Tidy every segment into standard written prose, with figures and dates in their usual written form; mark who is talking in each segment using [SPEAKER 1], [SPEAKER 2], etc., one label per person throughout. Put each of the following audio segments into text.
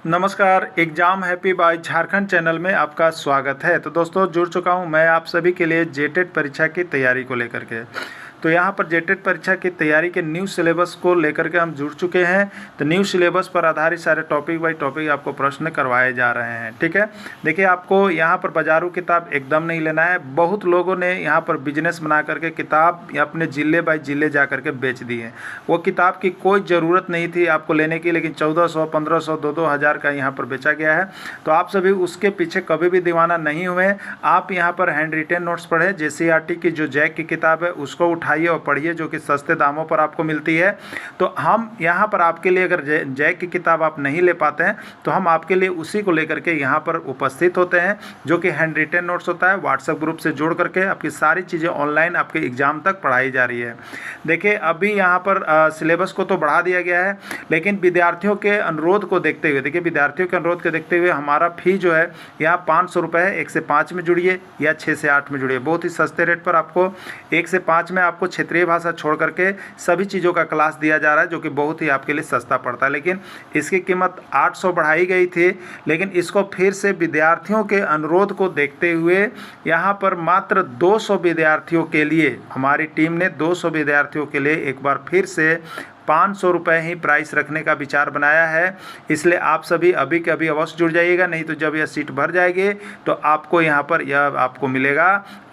[SPEAKER 1] नमस्कार। Exam happy by Jharkhand channel में आपका स्वागत है। तो दोस्तों, जुड़ चुका हूं मैं आप सभी के लिए जेटेट परीक्षा की तैयारी को लेकर के। तो यहां पर जेटेट परीक्षा की तैयारी के न्यू सिलेबस को लेकर के हम जुड़ चुके हैं। तो न्यू सिलेबस पर आधारित सारे टॉपिक बाई टॉपिक आपको प्रश्न करवाए जा रहे हैं। ठीक है, देखिए आपको यहां पर बाजारू किताब एकदम नहीं लेना है। बहुत लोगों ने यहां पर बिजनेस बना करके किताब अपने ज़िले बाई ज़िले जा करके बेच दी है। वो किताब की कोई ज़रूरत नहीं थी आपको लेने की, लेकिन 1400, 1500, 2-2 हज़ार का यहाँ पर बेचा गया है। तो आप सभी उसके पीछे कभी भी दीवाना नहीं हुए। आप यहाँ पर हैंड रिटेन नोट्स पढ़ें। JCERT की जो जैक की किताब है उसको उठाइए और पढ़िए, जो कि सस्ते दामों पर आपको मिलती है। तो हम यहाँ पर आपके लिए, अगर जैक की किताब आप नहीं ले पाते हैं तो हम आपके लिए उसी को लेकर के यहाँ पर उपस्थित होते हैं, जो कि हैंड रिटेन नोट्स होता है। व्हाट्सएप ग्रुप से जोड़ करके आपकी सारी चीज़ें ऑनलाइन आपके एग्ज़ाम तक पढ़ाई जा रही है। देखिए अभी यहाँ पर सिलेबस को तो बढ़ा दिया गया है, लेकिन विद्यार्थियों के अनुरोध को देखते हुए, देखिए विद्यार्थियों के अनुरोध को देखते हुए हमारा फ़ी जो है यहाँ 500 रुपये है। 1 से 5 में जुड़िए या 6 से 8 में जुड़िए। बहुत ही सस्ते रेट पर आपको 1 से 5 में आपको क्षेत्रीय भाषा छोड़ करके सभी चीज़ों का क्लास दिया जा रहा है, जो कि बहुत ही आपके लिए सस्ता पड़ता है। लेकिन इसकी कीमत 800 बढ़ाई गई थी, लेकिन इसको फिर से विद्यार्थियों के अनुरोध को देखते हुए यहाँ पर मात्र 200 विद्यार्थियों के लिए, हमारी टीम ने 200 विद्यार्थियों के लिए एक बार फिर से 500 रुपये ही प्राइस रखने का विचार बनाया है। इसलिए आप सभी अभी के अभी अवश्य जुड़ जाइएगा, नहीं तो जब यह सीट भर जाएगी तो आपको यहाँ पर यह आपको मिलेगा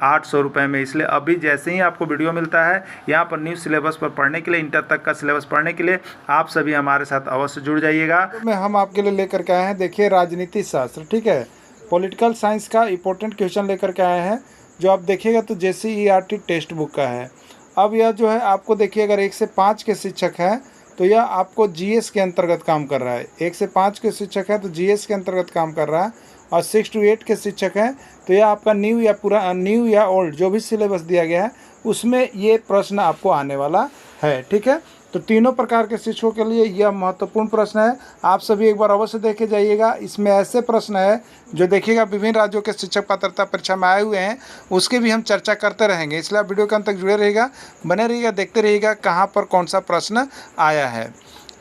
[SPEAKER 1] 800 रुपये में। इसलिए अभी जैसे ही आपको वीडियो मिलता है यहाँ पर न्यू सिलेबस पर पढ़ने के लिए, इंटर तक का सिलेबस पढ़ने के लिए आप सभी हमारे साथ अवश्य जुड़ जाइएगा।
[SPEAKER 2] में हम आपके लिए लेकर के आए हैं, देखिए राजनीति शास्त्र, ठीक है, पॉलिटिकल साइंस का इंपॉर्टेंट क्वेश्चन लेकर के आए हैं, जो आप देखिएगा तो JCERT टेक्स्ट बुक का है। अब यह जो है आपको देखिए, अगर 1 से 5 के शिक्षक हैं तो यह आपको GS के अंतर्गत काम कर रहा है। 1 से 5 के शिक्षक हैं तो GS के अंतर्गत काम कर रहा है, और 6 to 8 के शिक्षक हैं तो यह आपका न्यू या ओल्ड जो भी सिलेबस दिया गया है उसमें ये प्रश्न आपको आने वाला है। ठीक है, तो तीनों प्रकार के शिक्षकों के लिए यह महत्वपूर्ण प्रश्न है। आप सभी एक बार अवश्य देखे जाइएगा। इसमें ऐसे प्रश्न है जो देखिएगा विभिन्न राज्यों के शिक्षक पात्रता परीक्षा में आए हुए हैं, उसकी भी हम चर्चा करते रहेंगे। इसलिए आप वीडियो के अंत तक जुड़े रहिएगा, बने रहिएगा, देखते रहिएगा कहाँ पर कौन सा प्रश्न आया है।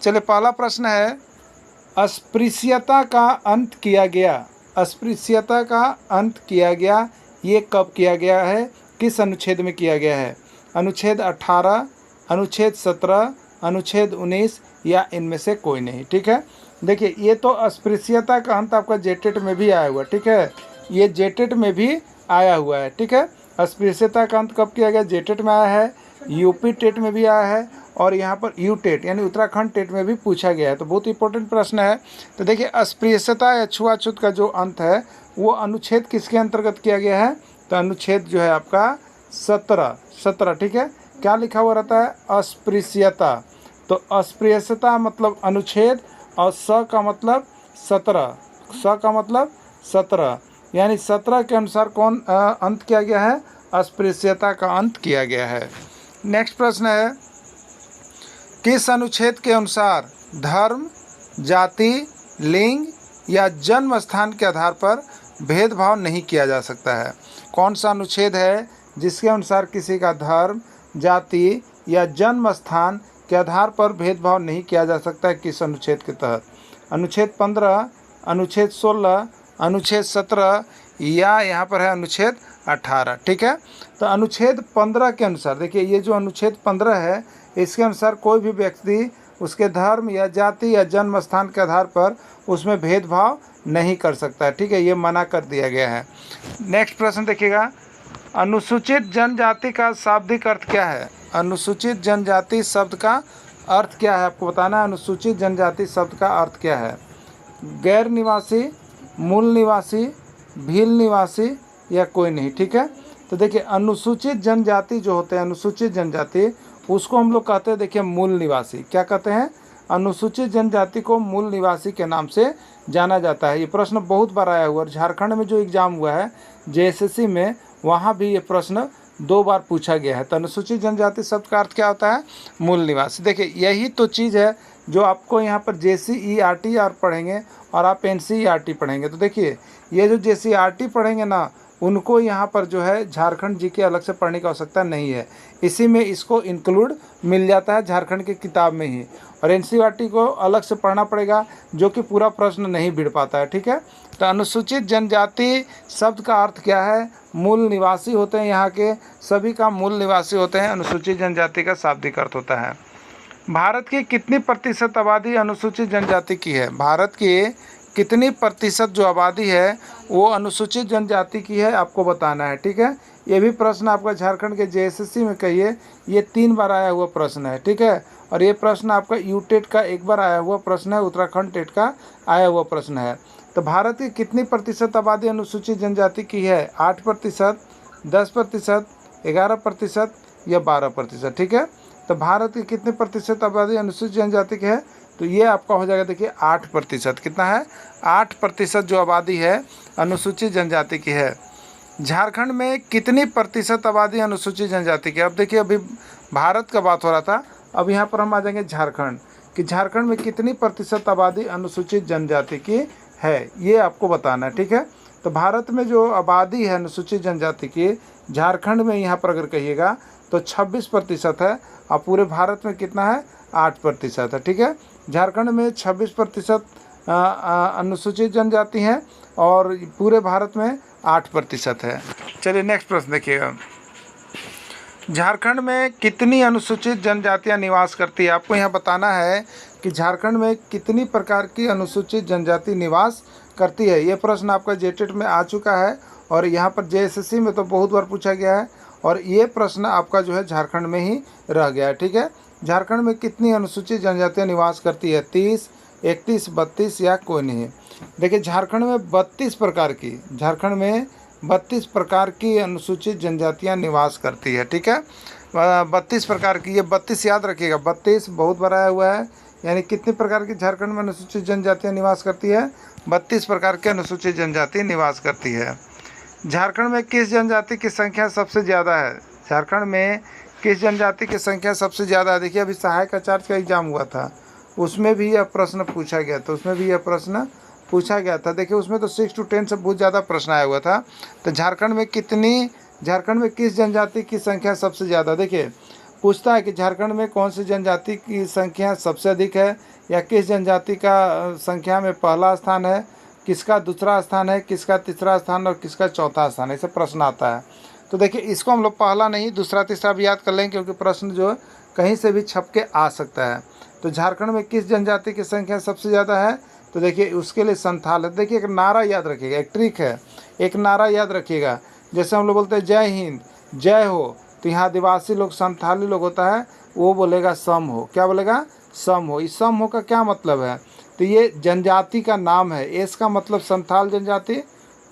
[SPEAKER 2] चलिए, पहला प्रश्न है, अस्पृश्यता का अंत किया गया। अस्पृश्यता का अंत किया गया, ये कब किया गया है, किस अनुच्छेद में किया गया है? अनुच्छेद 18, अनुच्छेद 17, अनुच्छेद 19 या इनमें से कोई नहीं। ठीक है, देखिए ये तो अस्पृश्यता का अंत आपका जेटेट में भी आया हुआ है। ठीक है, ये जेटेट में भी आया हुआ है। ठीक है, अस्पृश्यता का अंत कब किया गया, जेटेट में आया है, यूपी टेट में भी आया है, और यहाँ पर यूटेट यानी उत्तराखंड टेट में भी पूछा गया है। तो बहुत इंपॉर्टेंट प्रश्न है। तो देखिए अस्पृश्यता या छुआछूत का जो अंत है वो अनुच्छेद किसके अंतर्गत किया गया है? तो अनुच्छेद जो है आपका 17। ठीक है, क्या लिखा हुआ रहता है? अस्पृश्यता। तो अस्पृश्यता मतलब अनुच्छेद, और स का मतलब 17, स का मतलब 17, यानी 17 के अनुसार कौन अंत किया गया है? अस्पृश्यता का अंत किया गया है। नेक्स्ट प्रश्न है, किस अनुच्छेद के अनुसार धर्म, जाति, लिंग या जन्म स्थान के आधार पर भेदभाव नहीं किया जा सकता है? कौन सा अनुच्छेद है जिसके अनुसार किसी का धर्म, जाति या जन्म स्थान के आधार पर भेदभाव नहीं किया जा सकता है? किस अनुच्छेद के तहत? अनुच्छेद 15, अनुच्छेद 16, अनुच्छेद 17 या यहाँ पर है अनुच्छेद 18। ठीक है, तो अनुच्छेद 15 के अनुसार, देखिए ये जो अनुच्छेद 15 है इसके अनुसार कोई भी व्यक्ति उसके धर्म या जाति या जन्म स्थान के आधार पर उसमें भेदभाव नहीं कर सकता है। ठीक है, ये मना कर दिया गया है। नेक्स्ट प्रश्न देखिएगा, अनुसूचित जनजाति का शाब्दिक अर्थ क्या है? अनुसूचित जनजाति शब्द का अर्थ क्या है आपको बताना है। अनुसूचित जनजाति शब्द का अर्थ क्या है? गैर निवासी, मूल निवासी, भील निवासी या कोई नहीं। ठीक है, तो देखिए अनुसूचित जनजाति जो होते हैं, अनुसूचित जनजाति उसको हम लोग कहते हैं, देखिए मूल निवासी। क्या कहते हैं? अनुसूचित जनजाति को मूल निवासी के नाम से जाना जाता है। ये प्रश्न बहुत बार आया हुआ है। झारखंड में जो एग्ज़ाम हुआ है JSSC में, वहाँ भी ये प्रश्न 2 बार पूछा गया है। तो अनुसूचित जनजाति शब्द का अर्थ क्या होता है? मूल निवासी। देखिए यही तो चीज़ है जो आपको यहाँ पर JCERT पढ़ेंगे और आप NCERT पढ़ेंगे। तो देखिए ये जो JCERT पढ़ेंगे ना, उनको यहाँ पर जो है झारखंड जी के अलग से पढ़ने की आवश्यकता नहीं है, इसी में इसको इंक्लूड मिल जाता है झारखंड की किताब में ही। और एनसीईआरटी को अलग से पढ़ना पड़ेगा, जो कि पूरा प्रश्न नहीं भिड़ पाता है, ठीक है। तो अनुसूचित जनजाति शब्द का अर्थ क्या है? मूल निवासी होते हैं, यहाँ के सभी का मूल निवासी होते हैं, अनुसूचित जनजाति का शाब्दिक अर्थ होता है। भारत की कितनी प्रतिशत आबादी अनुसूचित जनजाति की है? भारत की कितनी प्रतिशत जो आबादी है वो अनुसूचित जनजाति की है, आपको बताना है, ठीक है। ये भी प्रश्न आपका झारखंड के जेएसएससी में कहिए, ये 3 बार आया हुआ प्रश्न है, ठीक है। और ये प्रश्न आपका यूटेट का 1 बार आया हुआ प्रश्न है, उत्तराखंड टेट का आया हुआ प्रश्न है। तो भारत की कितनी प्रतिशत आबादी अनुसूचित जनजाति की है? 8%, 10%, 11% या 12%, ठीक है। तो भारत की कितनी प्रतिशत आबादी अनुसूचित जनजाति की है? तो ये आपका हो जाएगा, देखिए 8%। कितना है? 8% जो आबादी है अनुसूचित जनजाति की है। झारखंड में कितनी प्रतिशत आबादी अनुसूचित जनजाति की है? अब देखिए, अभी भारत का बात हो रहा था, अब यहाँ पर हम आ जाएंगे झारखंड, कि झारखंड में कितनी प्रतिशत आबादी अनुसूचित जनजाति की है, ये आपको बताना है, ठीक है। तो भारत में जो आबादी है अनुसूचित जनजाति की, झारखंड में यहाँ पर अगर कहिएगा तो 26% है, और पूरे भारत में कितना है? 8% है, ठीक है। झारखंड में 26% अनुसूचित जनजाति हैं और पूरे भारत में 8% है। चलिए नेक्स्ट प्रश्न देखिएगा। झारखंड में कितनी अनुसूचित जनजातियां निवास करती है? आपको यहाँ बताना है कि झारखंड में कितनी प्रकार की अनुसूचित जनजाति निवास करती है। ये प्रश्न आपका जेटेट में आ चुका है और यहाँ पर जेएसएससी में तो बहुत बार पूछा गया है, और ये प्रश्न आपका जो है झारखंड में ही रह गया है, ठीक है। झारखंड में कितनी अनुसूचित जनजातियां निवास करती है? 30, 31, 32 या कोई नहीं? देखिए, झारखंड में 32 प्रकार की, झारखंड में 32 प्रकार की अनुसूचित जनजातियां निवास करती है, ठीक है। 32 प्रकार की, ये 32 याद रखिएगा, 32 बहुत बड़ा आया हुआ है, यानी कितनी प्रकार की झारखंड में अनुसूचित जनजातियां निवास करती है? 32 प्रकार की अनुसूचित जनजाति निवास करती है। झारखंड में किस जनजाति की संख्या सबसे ज़्यादा है? झारखंड में किस जनजाति की संख्या सबसे ज़्यादा है? देखिए, अभी सहायक आचार्य का एग्जाम हुआ था, उसमें भी यह प्रश्न पूछा गया था, देखिए उसमें तो 6 to 10 से बहुत ज़्यादा प्रश्न आया हुआ था। तो झारखंड में किस जनजाति की संख्या सबसे ज़्यादा? देखिए, पूछता है कि झारखंड में कौन सी जनजाति की संख्या सबसे अधिक है, या किस जनजाति का संख्या में पहला स्थान है, किसका दूसरा स्थान है, किसका तीसरा स्थान और किसका चौथा स्थान, ऐसे प्रश्न आता है। तो देखिए, इसको हम लोग पहला नहीं दूसरा तीसरा भी याद कर लेंगे, क्योंकि प्रश्न जो कहीं से भी छप के आ सकता है। तो झारखंड में किस जनजाति की संख्या सबसे ज़्यादा है? तो देखिए, उसके लिए संथाल है। देखिए, एक नारा याद रखिएगा, एक ट्रिक है, एक नारा याद रखिएगा। जैसे हम लोग बोलते हैं जय हिंद, जय हो, तो यहाँ आदिवासी लोग, संथाली लोग होता है, वो बोलेगा सम हो। क्या बोलेगा? सम हो। इस सम हो का क्या मतलब है? तो ये जनजाति का नाम है। एस का मतलब संथाल जनजाति,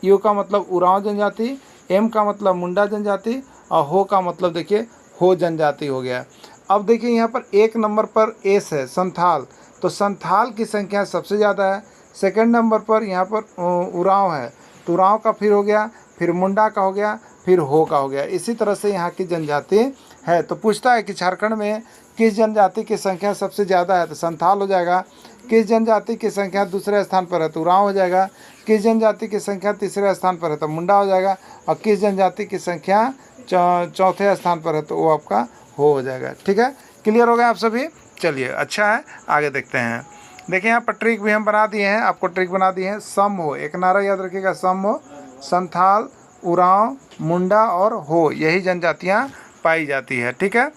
[SPEAKER 2] यू का मतलब उरांव जनजाति, एम का मतलब मुंडा जनजाति, और हो का मतलब देखिए हो जनजाति हो गया। अब देखिए, यहाँ पर 1 नंबर पर एस है, संथाल, तो संथाल की संख्या सबसे ज़्यादा है। सेकंड नंबर पर यहाँ पर उरांव है, तो उरांव का फिर हो गया, फिर मुंडा का हो गया, फिर हो का हो गया। इसी तरह से यहाँ की जनजाति है। तो पूछता है कि झारखंड में किस जनजाति की संख्या सबसे ज़्यादा है? तो संथाल हो जाएगा। किस जनजाति की संख्या दूसरे स्थान पर है? तो उरांव हो जाएगा। किस जनजाति की संख्या तीसरे स्थान पर है? तो मुंडा हो जाएगा। और किस जनजाति की संख्या चौथे स्थान पर है? तो वो आपका हो जाएगा, ठीक है। क्लियर हो गया आप सभी? चलिए, अच्छा है, आगे देखते हैं। देखिए, यहाँ पर ट्रिक भी हम बना दिए हैं, आपको ट्रिक बना दिए हैं। सम हो, एक नारा याद रखिएगा, सम हो, संथाल, उरांव, मुंडा और हो, यही जनजातियाँ पाई जाती है, ठीक है।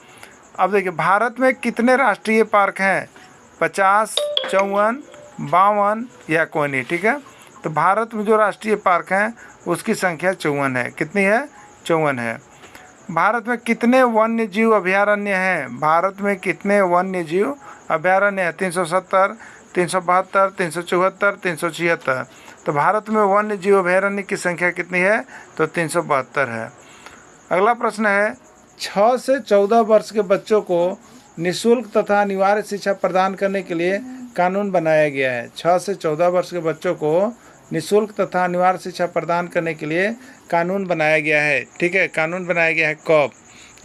[SPEAKER 2] अब देखिए, भारत में कितने राष्ट्रीय पार्क हैं? 50, 54, 52 या कोई नहीं, ठीक है। तो भारत में जो राष्ट्रीय पार्क हैं उसकी संख्या 54 है। कितनी है? 54 है। भारत में कितने वन्य जीव अभयारण्य हैं? भारत में कितने वन्य जीव अभयारण्य हैं? 370, 372, 374, 376। तो भारत में वन्य जीव अभयारण्य की संख्या कितनी है? तो 372 है। अगला प्रश्न है, 6 से 14 वर्ष के बच्चों को निःशुल्क तथा अनिवार्य शिक्षा प्रदान करने के लिए कानून बनाया गया है। 6 से 14 वर्ष के बच्चों को निःशुल्क तथा अनिवार्य शिक्षा प्रदान करने के लिए कानून बनाया गया है, ठीक है। कानून बनाया गया है कब?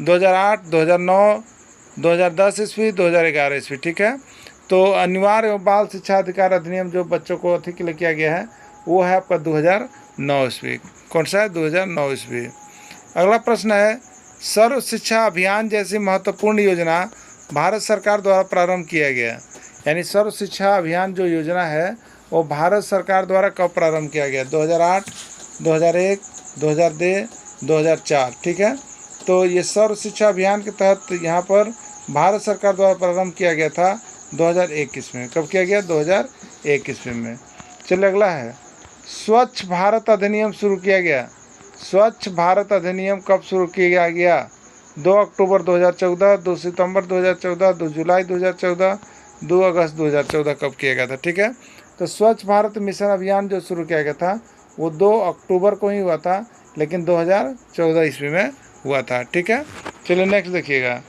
[SPEAKER 2] 2008, 2009, 2010 ईस्वी, 2011 ईस्वी, ठीक है। तो अनिवार्य बाल शिक्षा अधिकार अधिनियम जो बच्चों को अति के लिए किया गया है वो है आपका 2009 ईस्वी। कौन सा है? 2009 ईस्वी। अगला प्रश्न है, सर्व शिक्षा अभियान जैसी महत्वपूर्ण योजना भारत सरकार द्वारा प्रारंभ किया गया। यानी सर्व शिक्षा अभियान जो योजना है वो भारत सरकार द्वारा कब प्रारंभ किया गया? 2008, 2001, 2002, 2004। ठीक है, तो ये सर्व शिक्षा अभियान के तहत यहाँ पर भारत सरकार द्वारा प्रारंभ किया गया था 2001 ईस्वी में। कब किया गया? 2001 ईस्वी में। चलिए अगला है, स्वच्छ भारत अधिनियम शुरू किया गया। स्वच्छ भारत अधिनियम कब शुरू किया गया? 2 अक्टूबर 2014, 2 सितंबर 2014, 2 जुलाई 2014, 2 अगस्त 2014 कब किया गया था? ठीक है, तो स्वच्छ भारत मिशन अभियान जो शुरू किया गया था वो 2 अक्टूबर को ही हुआ था, लेकिन 2014 ईस्वी में हुआ था। ठीक है, चलिए नेक्स्ट देखिएगा,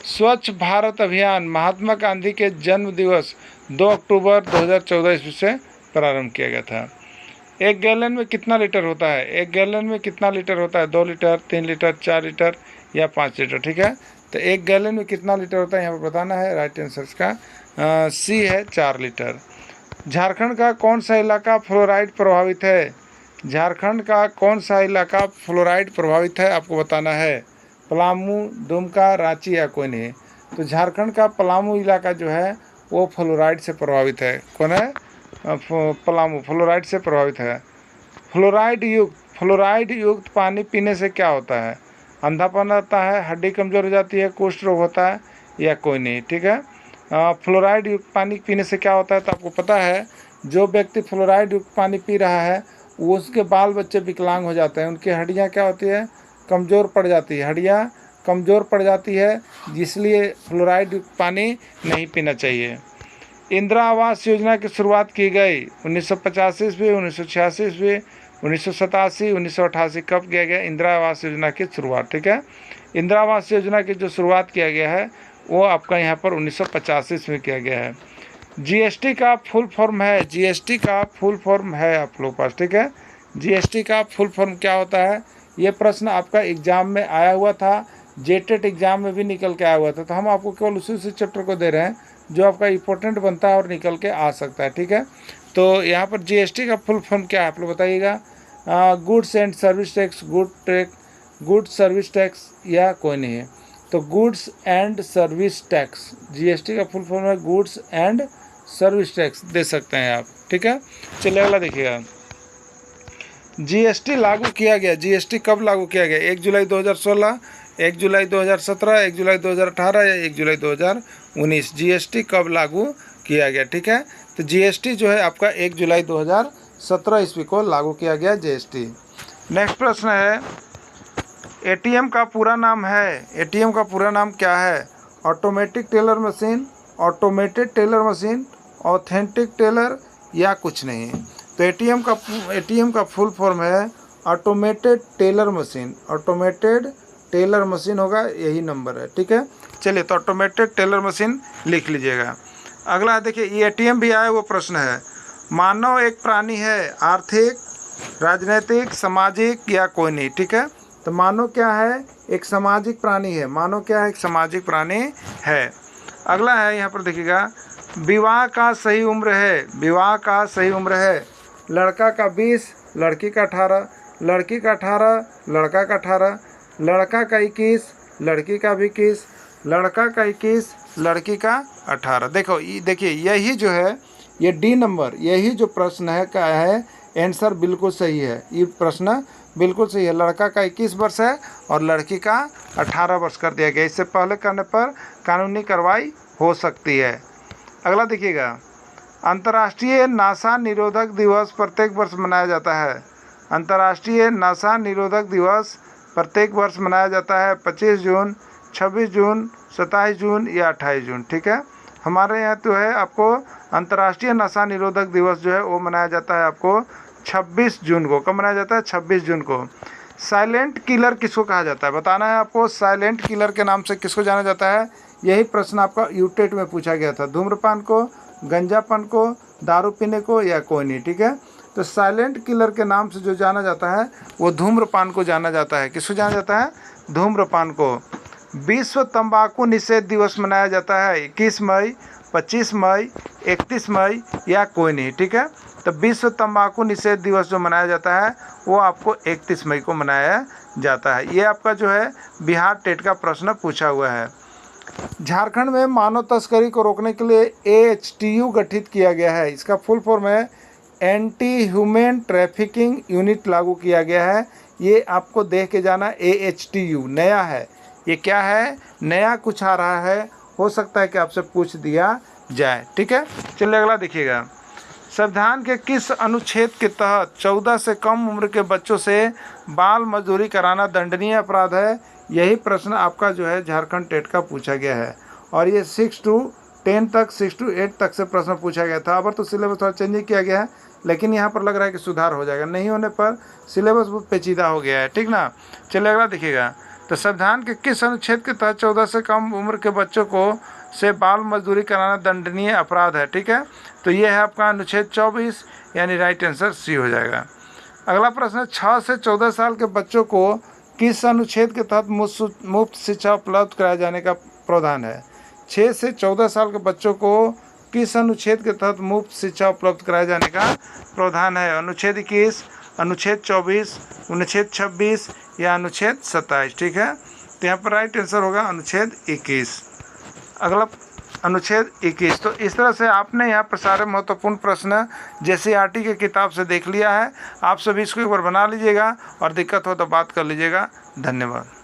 [SPEAKER 2] स्वच्छ भारत अभियान महात्मा गांधी के जन्म दिवस 2 अक्टूबर 2014 ईस्वी से प्रारंभ किया गया था। एक गैलन में कितना लीटर होता है? एक गैलन में कितना लीटर होता है? 2 लीटर, 3 लीटर, 4 लीटर या 5 लीटर? ठीक है, तो एक गैलन में कितना लीटर होता है यहाँ पर बताना है। राइट आंसर इसका सी है, 4 लीटर। झारखंड का कौन सा इलाका फ्लोराइड प्रभावित है? झारखंड का कौन सा इलाका फ्लोराइड प्रभावित है आपको बताना है। पलामू, दुमका, रांची या कोई नहीं? तो झारखंड का पलामू इलाका जो है वो फ्लोराइड से प्रभावित है। कौन है? पलामू फ्लोराइड से प्रभावित है। फ्लोराइड युक्त पानी पीने से क्या होता है? अंधापन आता है, हड्डी कमज़ोर हो जाती है, कुष्ठ रोग होता है या कोई नहीं? ठीक है, फ्लोराइड युक्त पानी पीने से क्या होता है? तो आपको पता है जो व्यक्ति फ्लोराइड युक्त पानी पी रहा है वो उसके बाल बच्चे विकलांग हो जाते हैं, उनकी हड्डियाँ क्या होती है? कमज़ोर पड़ जाती है, हड्डियाँ कमज़ोर पड़ जाती है, इसलिए फ्लोराइड युक्त पानी नहीं पीना चाहिए। इंदिरा आवास योजना की शुरुआत की गई 1985 ईस्वी, 1986 ईस्वी, 1987, 1988 कब किया गया इंदिरा आवास योजना की शुरुआत? ठीक है, इंदिरा आवास योजना की जो शुरुआत किया गया है वो आपका यहाँ पर 1985 ईस्वी किया गया है। जीएसटी का फुल फॉर्म है, जीएसटी का फुल फॉर्म है आप लोग पास। ठीक है, जीएसटी का फुल फॉर्म क्या होता है? ये प्रश्न आपका एग्जाम में आया हुआ था, जेटेट एग्जाम में भी निकल के आया हुआ था, तो हम आपको केवल उसी चैप्टर को दे रहे हैं जो आपका इंपॉर्टेंट बनता है और निकल के आ सकता है। ठीक है, तो यहाँ पर जीएसटी का फुल फॉर्म क्या है आप लोग बताइएगा। Goods and service tax, good service tax या कोई नहीं है? तो goods and service tax, GST का फुल फॉर्म है गुड्स एंड सर्विस टैक्स, दे सकते हैं आप। ठीक है, चलिए अगला देखिएगा, जीएसटी लागू किया गया। जीएसटी कब लागू किया गया? 1 जुलाई 2016, 1 जुलाई 2017, 1 जुलाई 2018 या 1 जुलाई 2019? जीएसटी कब लागू किया गया? ठीक है, तो जीएसटी जो है आपका 1 जुलाई 2017 ईस्वी को लागू किया गया जीएसटी। नेक्स्ट प्रश्न है, एटीएम का पूरा नाम है, एटीएम का पूरा नाम क्या है? Automatic teller machine, automated teller machine, authentic teller या कुछ नहीं? तो एटीएम का फुल फॉर्म है automated teller machine, automated teller machine होगा, यही नंबर है। ठीक है, चलिए तो ऑटोमेटेड टेलर मशीन लिख लीजिएगा। अगला देखिए, ये एटीएम भी आया वो प्रश्न है, मानव एक प्राणी है, आर्थिक, राजनीतिक, सामाजिक या कोई नहीं? ठीक है, तो मानव क्या है? एक सामाजिक प्राणी है। मानव क्या है? एक सामाजिक प्राणी है। अगला है यहाँ पर देखिएगा, विवाह का सही उम्र है, विवाह का सही उम्र है, लड़का का 20, लड़की का 18, लड़की का 18, लड़का का 18, लड़का का 21, लड़की का भी 21, लड़का का 21, लड़की का 18। देखिए यही जो है ये डी नंबर, यही जो प्रश्न है क्या है? आंसर बिल्कुल सही है, ये प्रश्न बिल्कुल सही है। लड़का का 21 वर्ष है और लड़की का 18 वर्ष कर दिया गया। इससे पहले करने पर कानूनी कार्रवाई हो सकती है। अगला देखिएगा, अंतर्राष्ट्रीय नशा निरोधक दिवस प्रत्येक वर्ष मनाया जाता है। अंतर्राष्ट्रीय नशा निरोधक दिवस प्रत्येक वर्ष मनाया जाता है 25 जून, 26 जून, 27 जून या 28 जून। ठीक है, हमारे यहाँ तो है आपको अंतर्राष्ट्रीय नशा निरोधक दिवस जो है वो मनाया जाता है आपको 26 जून को। कब मनाया जाता है? 26 जून को। साइलेंट किलर किसको कहा जाता है बताना है आपको। साइलेंट किलर के नाम से किसको जाना जाता है? यही प्रश्न आपका यूटेट में पूछा गया था। धूम्रपान को, गंजापन को, दारू पीने को या कोई नहीं। ठीक है, तो साइलेंट किलर के नाम से जो जाना जाता है वो धूम्रपान को जाना जाता है। किसको जाना जाता है? धूम्रपान को। विश्व तंबाकू निषेध दिवस मनाया जाता है 21 मई, 25 मई, 31 मई या कोई नहीं। ठीक है, तो तो विश्व तंबाकू निषेध दिवस जो मनाया जाता है वो आपको 31 मई को मनाया जाता है। ये आपका जो है बिहार टेट का प्रश्न पूछा हुआ है। झारखंड में मानव तस्करी को रोकने के लिए AHTU गठित किया गया है। इसका फुल फॉर्म है एंटी ह्यूमन ट्रैफिकिंग यूनिट लागू किया गया है। ये आपको देख के जाना, AHTU नया है। ये क्या है? नया कुछ आ रहा है, हो सकता है कि आपसे पूछ दिया जाए। ठीक है, चलिए अगला देखिएगा। संविधान के किस अनुच्छेद के तहत 14 से कम उम्र के बच्चों से बाल मजदूरी कराना दंडनीय अपराध है? यही प्रश्न आपका जो है झारखंड टेट का पूछा गया है। और ये 6 to 10 तक, 6 to 8 तक से प्रश्न पूछा गया था। अब तो सिलेबस थोड़ा चेंज किया गया है, लेकिन यहाँ पर लग रहा है कि सुधार हो जाएगा। नहीं होने पर सिलेबस बहुत पेचीदा हो गया है। ठीक ना, चलिए अगला देखिएगा। तो संविधान के किस अनुच्छेद के तहत 14 से कम उम्र के बच्चों को से बाल मजदूरी कराना दंडनीय अपराध है? ठीक है, तो ये है आपका अनुच्छेद 24, यानी राइट आंसर सी हो जाएगा। अगला प्रश्न है 6 से 14 साल के बच्चों को किस अनुच्छेद के तहत मुफ्त शिक्षा उपलब्ध कराए जाने का प्रावधान है? 6 से 14 साल के बच्चों को किस अनुच्छेद के तहत मुफ्त शिक्षा उपलब्ध कराए जाने का प्रावधान है? अनुच्छेद 21, अनुच्छेद 24, अनुच्छेद 26 या अनुच्छेद 27? ठीक है, तो यहाँ पर राइट आंसर होगा अनुच्छेद 21। अगला अनुच्छेद 21। तो इस तरह से आपने यहाँ पर सारे महत्वपूर्ण प्रश्न JCERT की किताब से देख लिया है। आप सभी इसको एक बार बना लीजिएगा और दिक्कत हो तो बात कर लीजिएगा। धन्यवाद।